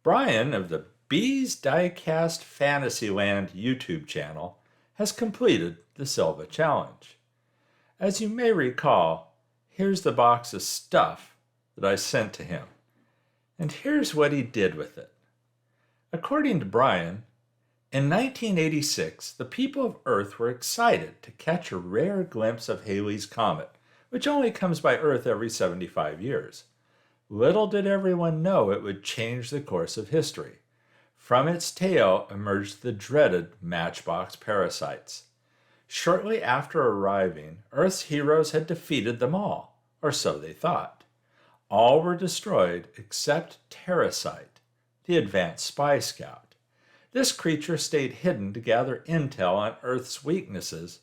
Brian of the Diecast Fantasyland YouTube channel has completed the Silva challenge. As you may recall, here's the box of stuff that I sent to him. And here's what he did with it. According to Brian, in 1986, the people of Earth were excited to catch a rare glimpse of Halley's Comet, which only comes by Earth every 75 years. Little did everyone know it would change the course of history. From its tail emerged the dreaded Matchbox Parasites. Shortly after arriving, Earth's heroes had defeated them all, or so they thought. All were destroyed except Terrasite, the advanced spy scout. This creature stayed hidden to gather intel on Earth's weaknesses,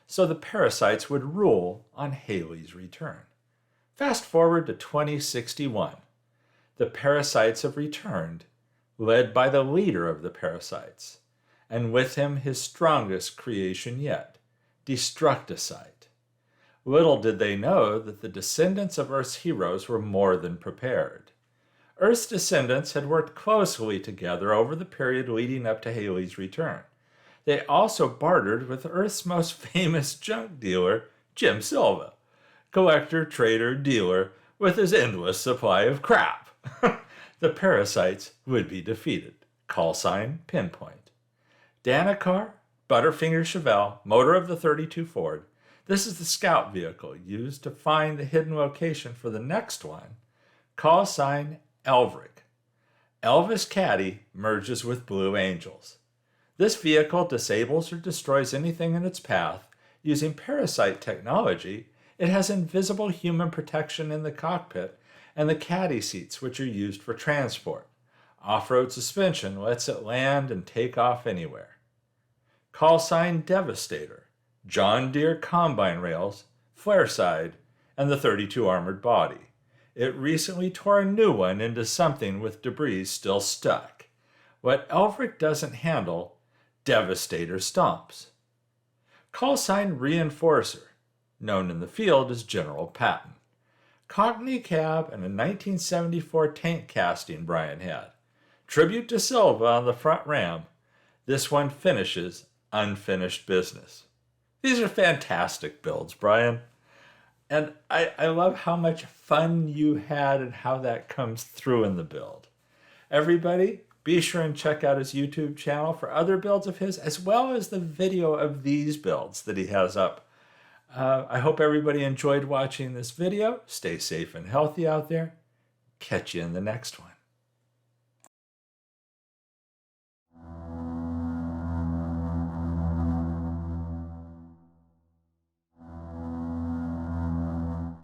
so the parasites would rule on Halley's return. Fast forward to 2061. The parasites have returned, led by the leader of the parasites, and with him his strongest creation yet, Destructicite. Little did they know that the descendants of Earth's heroes were more than prepared. Earth's descendants had worked closely together over the period leading up to Halley's return. They also bartered with Earth's most famous junk dealer, Jim Silva, collector, trader, dealer with his endless supply of crap. The parasites would be defeated. Callsign, pinpoint. Danicar, Butterfinger Chevelle, motor of the 32 Ford. This is the scout vehicle used to find the hidden location for the next one. Callsign, Elvric. Elvis Caddy merges with Blue Angels. This vehicle disables or destroys anything in its path. Using parasite technology, it has invisible human protection in the cockpit and the caddy seats, which are used for transport. Off-road suspension lets it land and take off anywhere. Callsign Devastator, John Deere combine rails, flare side, and the 32 armored body. It recently tore a new one into something with debris still stuck. What Elvric doesn't handle, Devastator stomps. Callsign Reinforcer, known in the field as General Patton. Cockney cab and a 1974 tank casting Brian had. Tribute to Silva on the front ram. This one finishes unfinished business. These are fantastic builds, Brian. And I love how much fun you had and how that comes through in the build. Everybody, be sure and check out his YouTube channel for other builds of his, as well as the video of these builds that he has up. I hope everybody enjoyed watching this video. Stay safe and healthy out there. Catch you in the next one.